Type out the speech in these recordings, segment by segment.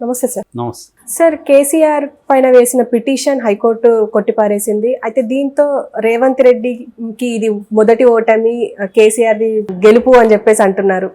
నమస్తే సార్. నమస్తే. సార్, కేసీఆర్ పైన వేసిన పిటిషన్ హైకోర్టు కొట్టిపారేసింది. అయితే దీంతో రేవంత్ రెడ్డికి ఇది మొదటి ఓటమి, కేసీఆర్ది గెలుపు అని చెప్పేసి అంటున్నారు.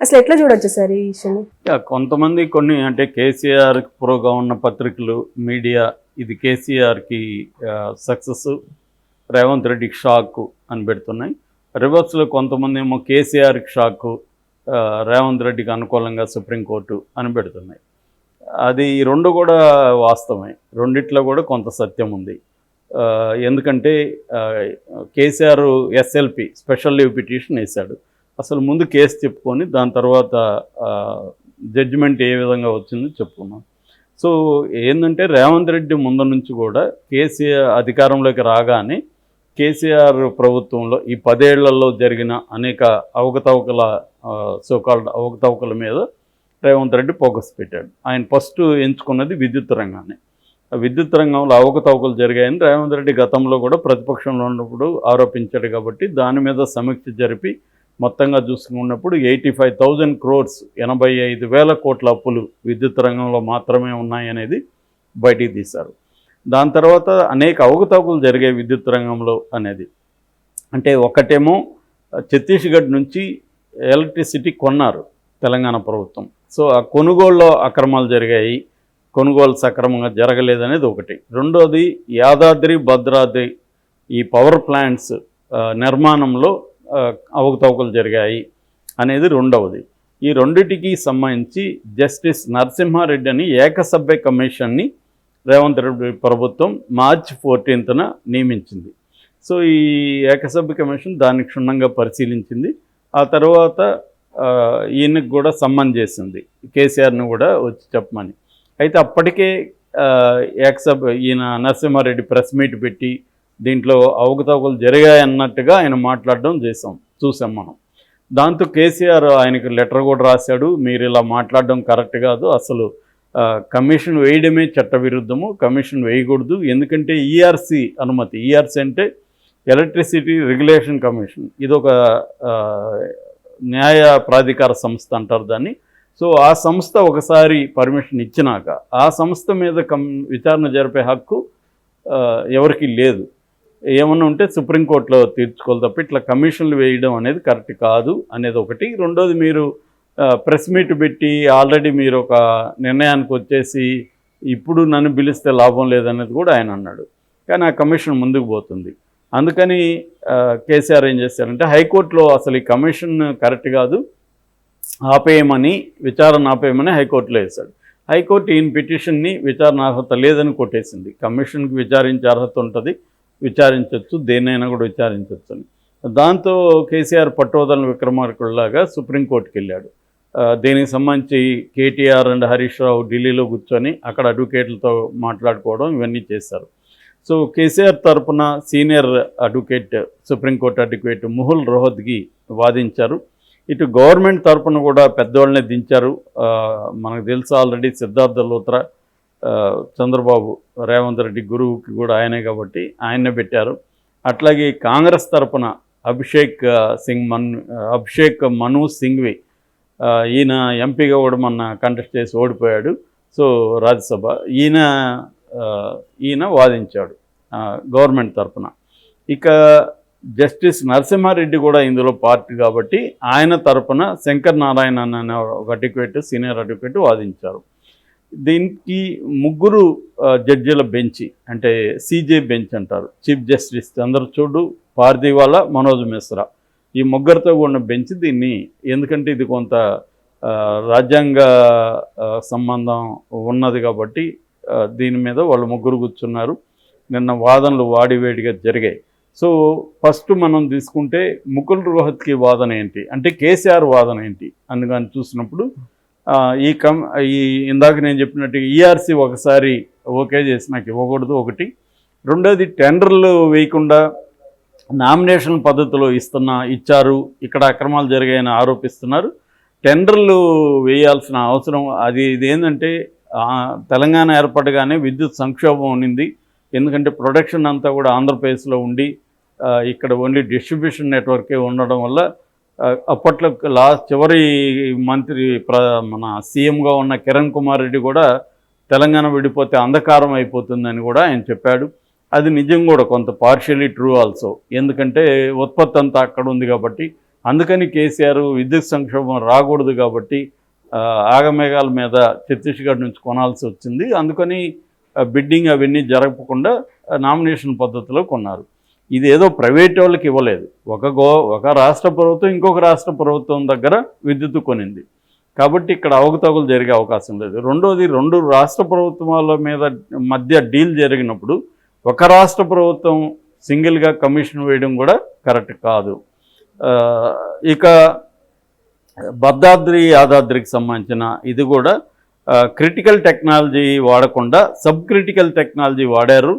అసలు ఎట్లా చూడొచ్చు సార్ ఈ ఇష్యూని? కొంతమంది కొన్ని అంటే కేసీఆర్ ప్రోగా ఉన్న పత్రికలు, మీడియా ఇది కేసీఆర్కి సక్సెస్, రేవంత్ రెడ్డికి షాక్ అని పెడుతున్నాయి. రివర్స్లో కొంతమంది ఏమో కేసీఆర్కి షాక్, రేవంత్ రెడ్డికి అనుకూలంగా సుప్రీంకోర్టు అని పెడుతున్నాయి. అది రెండు కూడా వాస్తవమే, రెండిట్లో కూడా కొంత సత్యం ఉంది. ఎందుకంటే KCR SLP special leave petition వేశాడు. అసలు ముందు కేసు చెప్పుకొని దాని తర్వాత జడ్జిమెంట్ ఏ విధంగా వచ్చిందో చెప్పుకున్నాం. సో ఏంటంటే రేవంత్ రెడ్డి ముందు నుంచి కూడా కేసీఆర్ అధికారంలోకి రాగానే కేసీఆర్ ప్రభుత్వంలో ఈ 10 ఏళ్లలో జరిగిన అనేక అవకతవకల సోకాల్డ్ అవకతవకల మీద రేవంత్ రెడ్డి ఫోకస్ పెట్టాడు. ఆయన ఫస్ట్ ఎంచుకున్నది విద్యుత్ రంగాన్ని. విద్యుత్ రంగంలో అవకతవకలు జరిగాయని రేవంత్ రెడ్డి గతంలో కూడా ప్రతిపక్షంలో ఉన్నప్పుడు ఆరోపించాడు. కాబట్టి దాని మీద సమీక్ష జరిపి మొత్తంగా చూసుకున్నప్పుడు 85,000 crores 85,000 కోట్ల అప్పులు విద్యుత్ రంగంలో మాత్రమే ఉన్నాయనేది బయటికి తీశారు. దాని తర్వాత అనేక అవకతవకలు జరిగాయి విద్యుత్ రంగంలో అనేది. అంటే ఒకటేమో ఛత్తీస్గఢ్ నుంచి ఎలక్ట్రిసిటీ కొన్నారు తెలంగాణ ప్రభుత్వం. సో ఆ కొనుగోలులో అక్రమాలు జరిగాయి, కొనుగోలు సక్రమంగా జరగలేదనేది ఒకటి. రెండోది యాదాద్రి భద్రాద్రి ఈ పవర్ ప్లాంట్స్ నిర్మాణంలో అవకతవకలు జరిగాయి అనేది రెండవది. ఈ రెండిటికి సంబంధించి జస్టిస్ నరసింహారెడ్డి అని ఏకసభ్య కమిషన్ని రేవంత్ రెడ్డి ప్రభుత్వం March 14th నియమించింది. సో ఈ ఏకసభ్య కమిషన్ దాన్ని క్షుణ్ణంగా పరిశీలించింది. ఆ తర్వాత ఈయనకు కూడా సమ్మన్ చేసింది, కేసీఆర్ని కూడా వచ్చి చెప్పమని. అయితే అప్పటికే ఈయన నరసింహారెడ్డి ప్రెస్ మీట్ పెట్టి దీంట్లో అవకతవకలు జరిగాయన్నట్టుగా ఆయన మాట్లాడడం చూసాం మనం. దాంతో కేసీఆర్ ఆయనకు లెటర్ కూడా రాశాడు, మీరు ఇలా మాట్లాడడం కరెక్ట్ కాదు, అసలు కమిషన్ వేయడమే చట్టవిరుద్ధము, కమిషన్ వేయకూడదు. ఎందుకంటే ఈఆర్సీ అనుమతి, ఈఆర్సీ అంటే ఎలక్ట్రిసిటీ రెగ్యులేషన్ కమిషన్, ఇదొక న్యాయ ప్రాధికార సంస్థ అంటారు దాన్ని. సో ఆ సంస్థ ఒకసారి పర్మిషన్ ఇచ్చినాక ఆ సంస్థ మీద విచారణ జరిపే హక్కు ఎవరికి లేదు. ఏమన్నా ఉంటే సుప్రీంకోర్టులో తీర్చుకోవాలి తప్ప ఇట్లా కమిషన్లు వేయడం అనేది కరెక్ట్ కాదు అనేది ఒకటి. రెండోది, మీరు ప్రెస్ మీట్ పెట్టి ఆల్రెడీ మీరు ఒక నిర్ణయానికి వచ్చేసి ఇప్పుడు నన్ను పిలిస్తే లాభం లేదనేది కూడా ఆయన అన్నాడు. కానీ ఆ కమిషన్ ముందుకు పోతుంది. అందుకని కేసీఆర్ ఏం చేశారంటే హైకోర్టులో అసలు ఈ కమిషన్ కరెక్ట్ కాదు, ఆపేయమని, విచారణ ఆపేయమని హైకోర్టులో వేశాడు. హైకోర్టు ఈయన పిటిషన్ని విచారణ అర్హత లేదని కొట్టేసింది. కమిషన్కి విచారించే అర్హత ఉంటుంది, విచారించవచ్చు, దేన్నైనా కూడా విచారించవచ్చు అని. దాంతో కేసీఆర్ పట్టువదలని విక్రమార్కుల్లాగా సుప్రీంకోర్టుకి వెళ్ళాడు. దీనికి సంబంధించి కేటీఆర్ అండ్ హరీష్ రావు ఢిల్లీలో కూర్చొని అక్కడ అడ్వకేట్లతో మాట్లాడుకోవడం ఇవన్నీ చేశారు. సో కేసీఆర్ తరపున senior advocate, supreme court advocate Mukul Rohatgi వాదించారు. ఇటు గవర్నమెంట్ తరపున కూడా పెద్దవాళ్ళనే దించారు. మనకు తెలుసు ఆల్రెడీ సిద్ధార్థ లూత్రా చంద్రబాబు రేవంత్ రెడ్డి గురువుకి కూడా ఆయనే కాబట్టి ఆయన్నే పెట్టారు. అట్లాగే కాంగ్రెస్ తరపున అభిషేక్ మను సింఘ్వి, ఈయన ఎంపీగా కూడా మొన్న కంటెస్ట్ చేసి ఓడిపోయాడు. సో రాజ్యసభ ఈయన వాదించాడు గవర్నమెంట్ తరపున. ఇక జస్టిస్ నరసింహారెడ్డి కూడా ఇందులో పార్టీ కాబట్టి ఆయన తరపున శంకర్ నారాయణ అనే ఒక అడ్వకేట్, సీనియర్ అడ్వకేట్ వాదించారు. దీనికి 3 జడ్జీల బెంచ్, అంటే సిజే బెంచ్ అంటారు, చీఫ్ జస్టిస్ చంద్రచూడ్, పార్దీవాలా, మనోజ్ మిశ్రా, ఈ 3తో కూడిన బెంచ్ దీన్ని, ఎందుకంటే ఇది కొంత రాజ్యాంగ సంబంధం ఉన్నది కాబట్టి దీని మీద వాళ్ళు 3 కూర్చున్నారు. నిన్న వాదనలు వాడివేడిగా జరిగాయి. సో ఫస్ట్ మనం తీసుకుంటే ముకుల్ రోహత్కి వాదన ఏంటి అంటే కేసీఆర్ వాదన ఏంటి అందుకని చూసినప్పుడు ఈ ఇందాక నేను చెప్పినట్టు ఈఆర్సీ ఒకసారి ఓకే చేసి నాకు ఇవ్వకూడదు ఒకటి. రెండోది టెండర్లు వేయకుండా నామినేషన్ పద్ధతిలో ఇచ్చారు, ఇక్కడ అక్రమాలు జరిగాయని ఆరోపిస్తున్నారు. టెండర్లు వేయాల్సిన అవసరం ఇదేంటంటే తెలంగాణ ఏర్పడగానే విద్యుత్ సంక్షోభం ఉన్నింది. ఎందుకంటే ప్రొడక్షన్ అంతా కూడా ఆంధ్రప్రదేశ్లో ఉండి ఇక్కడ ఓన్లీ డిస్ట్రిబ్యూషన్ నెట్వర్కే ఉండడం వల్ల అప్పట్లో చివరి మంత్రి మన సీఎంగా ఉన్న కిరణ్ కుమార్ రెడ్డి కూడా తెలంగాణ విడిపోతే అంధకారం అయిపోతుందని కూడా ఆయన చెప్పాడు. అది నిజం కూడా, కొంత పార్షియలీ ట్రూ ఆల్సో. ఎందుకంటే ఉత్పత్తి అంతా అక్కడ ఉంది కాబట్టి, అందుకని కేసీఆర్ విద్యుత్ సంక్షోభం రాకూడదు కాబట్టి ఆగమేఘాల మీద ఛత్తీస్గఢ్ నుంచి కొనాల్సి వచ్చింది. అందుకని బిడ్డింగ్ అవన్నీ జరగకుండా నామినేషన్ పద్ధతిలో కొన్నారు. ఇది ఏదో ప్రైవేట్ వాళ్ళకి ఇవ్వలేదు. ఒక రాష్ట్ర ప్రభుత్వం ఇంకొక రాష్ట్ర ప్రభుత్వం దగ్గర విద్యుత్ కొనింది కాబట్టి ఇక్కడ అవకతవకలు జరిగే అవకాశం లేదు. రెండోది, 2 రాష్ట్ర ప్రభుత్వాల మధ్య డీల్ జరిగినప్పుడు ఒక రాష్ట్ర ప్రభుత్వం సింగిల్గా కమిషన్ వేయడం కూడా కరెక్ట్ కాదు. ఇక భద్రాద్రి యాదాద్రికి సంబంధించిన ఇది కూడా క్రిటికల్ టెక్నాలజీ వాడకుండా సబ్ క్రిటికల్ టెక్నాలజీ వాడారు.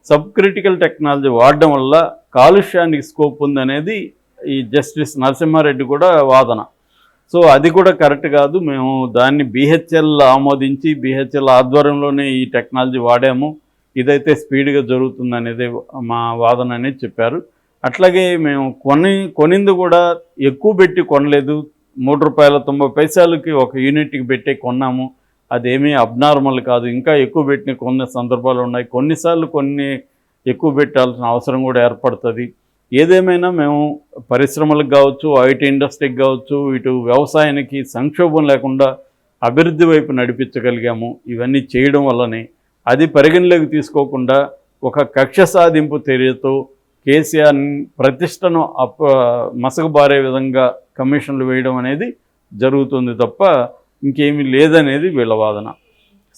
సబ్ క్రిటికల్ టెక్నాలజీ వాడడం వల్ల కాలుష్యానికి స్కోప్ ఉందనేది ఈ జస్టిస్ నరసింహారెడ్డి కూడా వాదన. సో అది కూడా కరెక్ట్ కాదు. మేము దాన్ని BHEL ఆమోదించి BHEL ఆధ్వర్యంలోనే ఈ టెక్నాలజీ వాడాము, ఇదైతే స్పీడ్గా జరుగుతుంది అనేది మా వాదన అనేది చెప్పారు. అట్లాగే మేము కొనింది కూడా ఎక్కువ పెట్టి కొనలేదు. ₹3.90 ఒక యూనిట్కి పెట్టి కొన్నాము. అదేమీ అబ్నార్మల్ కాదు. ఇంకా ఎక్కువ పెట్టిన కొన్ని సందర్భాలు ఉన్నాయి. కొన్నిసార్లు ఎక్కువ పెట్టాల్సిన అవసరం కూడా ఏర్పడుతుంది. ఏదేమైనా మేము పరిశ్రమలకు కావచ్చు, ఐటీ ఇండస్ట్రీకి కావచ్చు, ఇటు వ్యవసాయానికి సంక్షోభం లేకుండా అభివృద్ధి వైపు నడిపించగలిగాము. ఇవన్నీ చేయడం వల్లనే అది పరిగణలోకి తీసుకోకుండా ఒక కక్ష సాధింపు చర్యతో కేసీఆర్ ప్రతిష్టను మసకబారే విధంగా కమిషన్లు వేయడం అనేది జరుగుతుంది తప్ప ఇంకేమీ లేదనేది వీళ్ళ వాదన.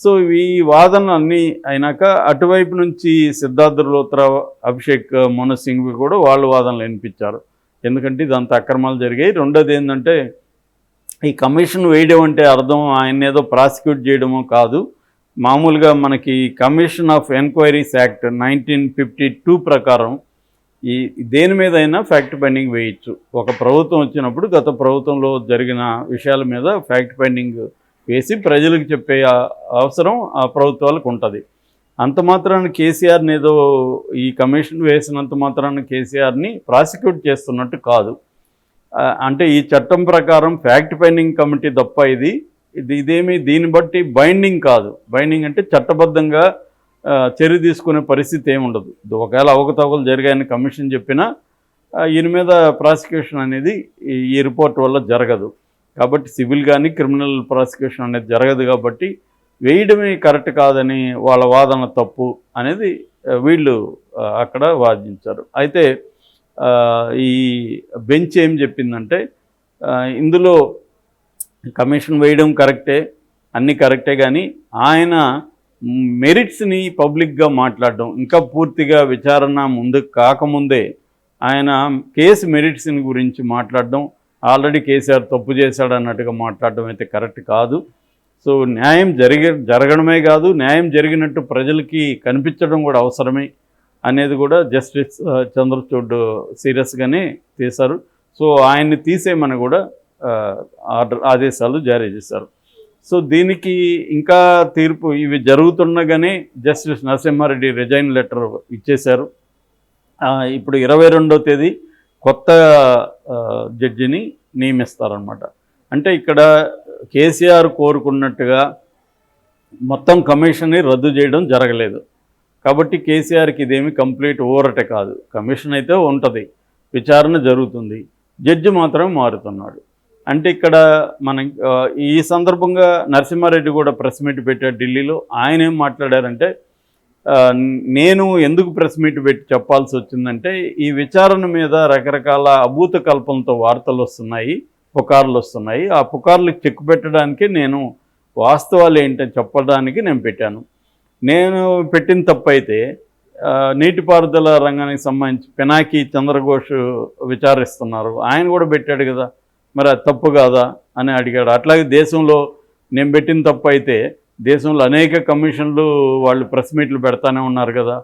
సో ఈ వాదన అన్నీ అయినాక అటువైపు నుంచి సిద్ధార్థ లోత్రా, అభిషేక్ మను సింఘ్వి కూడా వాళ్ళ వాదనలు వినిపించారు. ఎందుకంటే ఇదంతా అక్రమాలు జరిగాయి. రెండోది ఏంటంటే ఈ కమిషన్ వేయడం అంటే అర్థం ఆయన ఏదో ప్రాసిక్యూట్ చేయడమో కాదు. మామూలుగా మనకి కమిషన్ ఆఫ్ ఎంక్వైరీస్ యాక్ట్ 1952 ప్రకారం దేని మీద అయినా ఫ్యాక్ట్ ఫైండింగ్ వేయచ్చు. ఒక ప్రభుత్వం వచ్చినప్పుడు గత ప్రభుత్వంలో జరిగిన విషయాల మీద ఫ్యాక్ట్ ఫైండింగ్ వేసి ప్రజలకు చెప్పే అవసరం ఆ ప్రభుత్వాలకు ఉంటుంది. అంత మాత్రాన కేసీఆర్ని ఏదో ఈ కమిషన్ వేసినంత మాత్రాన కేసీఆర్ని ప్రాసిక్యూట్ చేస్తున్నట్టు కాదు. అంటే ఈ చట్టం ప్రకారం ఫ్యాక్ట్ ఫైండింగ్ కమిటీ తప్ప ఇదేమీ దీన్ని బట్టి బైండింగ్ కాదు. బైండింగ్ అంటే చట్టబద్ధంగా చర్య తీసుకునే పరిస్థితి ఏముండదు. ఒకవేళ అవకతవకలు జరిగాయని కమిషన్ చెప్పినా ఈయన మీద ప్రాసిక్యూషన్ అనేది ఈ రిపోర్ట్ వల్ల జరగదు. కాబట్టి సివిల్ కానీ క్రిమినల్ ప్రాసిక్యూషన్ అనేది జరగదు. కాబట్టి వేయడమే కరెక్ట్ కాదని వాళ్ళ వాదన తప్పు అనేది వీళ్ళు అక్కడ వాదించారు. అయితే ఈ బెంచ్ ఏం చెప్పిందంటే ఇందులో కమిషన్ వేయడం కరెక్టే, అన్నీ కరెక్టే, కానీ ఆయన మెరిట్స్ని పబ్లిక్గా మాట్లాడడం, ఇంకా పూర్తిగా విచారణ ముందుకు కాకముందే ఆయన కేసు మెరిట్స్ని గురించి మాట్లాడడం, ఆల్రెడీ కేసీఆర్ తప్పు చేశాడు అన్నట్టుగా మాట్లాడడం అయితే కరెక్ట్ కాదు. సో న్యాయం జరగడమే కాదు, న్యాయం జరిగినట్టు ప్రజలకి కనిపించడం కూడా అవసరమే అనేది కూడా జస్టిస్ చంద్రచూడ్ సీరియస్గానే తీశారు. సో ఆయన్ని తీసేయమని కూడా ఆదేశాలు జారీ చేశారు. సో దీనికి ఇంకా తీర్పు ఇవి జరుగుతుండగానే జస్టిస్ నరసింహారెడ్డి రిజైన్ లెటర్ ఇచ్చేశారు. ఇప్పుడు 22వ తేదీ కొత్త జడ్జిని నియమిస్తారనమాట. అంటే ఇక్కడ కేసీఆర్ కోరుకున్నట్టుగా మొత్తం కమిషన్ని రద్దు చేయడం జరగలేదు. కాబట్టి కేసీఆర్కి ఇదేమి కంప్లీట్ ఊరట కాదు. కమిషన్ అయితే ఉంటుంది, విచారణ జరుగుతుంది, జడ్జి మాత్రమే మారుతున్నాడు. అంటే ఇక్కడ మన ఈ సందర్భంగా నరసింహారెడ్డి కూడా ప్రెస్ మీట్ పెట్టారు ఢిల్లీలో. ఆయన ఏం మాట్లాడారంటే, నేను ఎందుకు ప్రెస్ మీట్ పెట్టి చెప్పాల్సి వచ్చిందంటే, ఈ విచారణ మీద రకరకాల అభూత కల్పనతో వార్తలు వస్తున్నాయి, పుకార్లు వస్తున్నాయి. ఆ పుకార్లకు చెక్కు పెట్టడానికి నేను వాస్తవాలు ఏంటని చెప్పడానికి నేను పెట్టాను. నేను పెట్టిన తప్పైతే నీటిపారుదల రంగానికి సంబంధించి పినాకి చంద్రఘోష్ విచారిస్తున్నారు, ఆయన కూడా పెట్టాడు కదా, మరి అది తప్పు కాదా అని అడిగాడు. అట్లాగే దేశంలో నేను పెట్టిన తప్పు అయితే దేశంలో అనేక కమిషన్లు వాళ్ళు ప్రెస్ మీట్లు పెడతానే ఉన్నారు కదా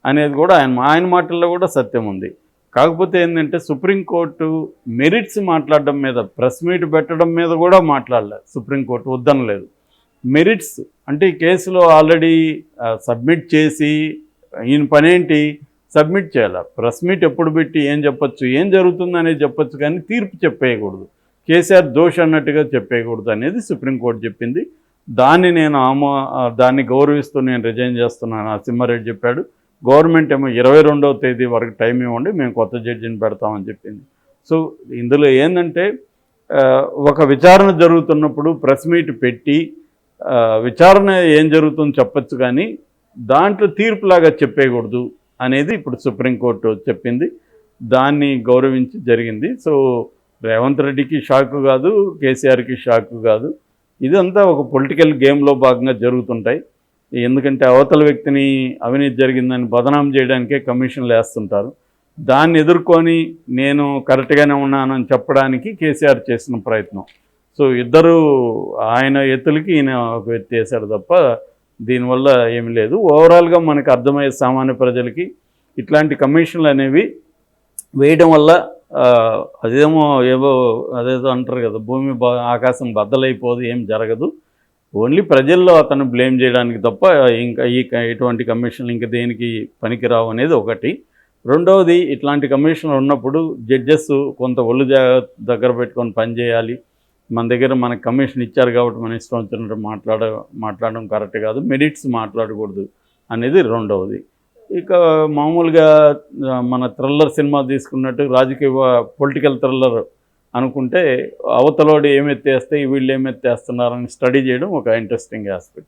అనేది కూడా ఆయన మాటల్లో కూడా సత్యం ఉంది. కాకపోతే ఏంటంటే సుప్రీంకోర్టు మెరిట్స్ మాట్లాడడం మీద, ప్రెస్ మీట్ పెట్టడం మీద కూడా మాట్లాడలేదు. సుప్రీంకోర్టు వద్దనలేదు. మెరిట్స్ అంటే ఈ కేసులో ఆల్రెడీ సబ్మిట్ చేసి ఈయన పనేంటి, సబ్మిట్ చేయాలి. ప్రెస్ మీట్ ఎప్పుడు పెట్టి ఏం చెప్పొచ్చు, ఏం జరుగుతుంది అనేది చెప్పొచ్చు, కానీ తీర్పు చెప్పేయకూడదు. కేసీఆర్ దోష అన్నట్టుగా చెప్పేయకూడదు అనేది సుప్రీంకోర్టు చెప్పింది. దాన్ని గౌరవిస్తూ నేను రిజైన్ చేస్తున్నాను నరసింహారెడ్డి చెప్పాడు. గవర్నమెంట్ ఏమో 22వ తేదీ వరకు టైం ఇవ్వండి, మేము కొత్త జడ్జిని పెడతామని చెప్పింది. సో ఇందులో ఏంటంటే ఒక విచారణ జరుగుతున్నప్పుడు ప్రెస్ మీట్ పెట్టి విచారణ ఏం జరుగుతుందో చెప్పచ్చు, కానీ దాంట్లో తీర్పులాగా చెప్పేయకూడదు అనేది ఇప్పుడు సుప్రీంకోర్టు చెప్పింది. దాన్ని గౌరవించి జరిగింది. సో రేవంత్ రెడ్డికి షాక్ కాదు, కేసీఆర్కి షాక్ కాదు. ఇదంతా ఒక పొలిటికల్ గేమ్లో భాగంగా జరుగుతుంటాయి. ఎందుకంటే అవతల వ్యక్తిని అవినీతి జరిగిందని బదనాం చేయడానికే కమిషన్లు వేస్తుంటారు. దాన్ని ఎదుర్కొని నేను కరెక్ట్గానే ఉన్నానని చెప్పడానికి కేసీఆర్ చేసిన ప్రయత్నం. సో ఇద్దరు, ఆయన ఎత్తులకి ఈయన ఒక ఎత్తు వేశాడు తప్ప దీనివల్ల ఏమి లేదు. ఓవరాల్గా మనకు అర్థమయ్యే సామాన్య ప్రజలకి ఇట్లాంటి కమిషన్లు అనేవి వేయడం వల్ల అదేదో అంటారు కదా, భూమి ఆకాశం బద్దలైపోదు, ఏం జరగదు. ఓన్లీ ప్రజల్లో అతను బ్లేమ్ చేయడానికి తప్ప ఇంకా ఇటువంటి కమిషన్లు ఇంకా దేనికి పనికిరావు అనేది ఒకటి. రెండవది, ఇట్లాంటి కమిషన్లు ఉన్నప్పుడు జడ్జెస్ కొంత ఒళ్ళు దగ్గర పెట్టుకొని పనిచేయాలి. మన దగ్గర మనకు కమిషన్ ఇచ్చారు కాబట్టి మన ఇష్టం వచ్చినట్టు మాట్లాడడం కరెక్ట్ కాదు, మెరిట్స్ మాట్లాడకూడదు అనేది రెండవది. ఇక మామూలుగా మన థ్రిల్లర్ సినిమా తీసుకున్నట్టు రాజకీయ పొలిటికల్ థ్రిల్లర్ అనుకుంటే అవతలోడు ఏమెత్తేస్తే వీళ్ళు ఏమెత్తేస్తున్నారని స్టడీ చేయడం ఒక ఇంట్రెస్టింగ్ ఆస్పెక్ట్.